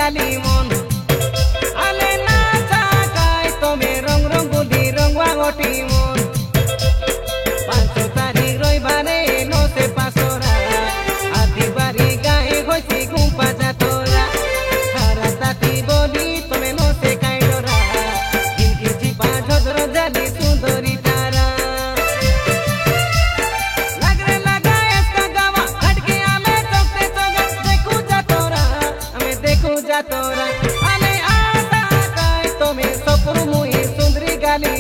गाली मन आले ना जागाय तमे रंग रंग बुली रंगवा ओटी मन 5 तारीख रविबारे नो से पासोरा आधी बारी गाए होइसी गुम्पा जातोरा सारा ताती बोली तमे नो से काइडोरा इनकी जीपा ढोदरो जाली सुंदरी तारा लगरे लगा इसका गावा खटके आमे चौकते चौगा देखू जातोरा आले आता काय तमे सपरू मुई सुंदरी गाली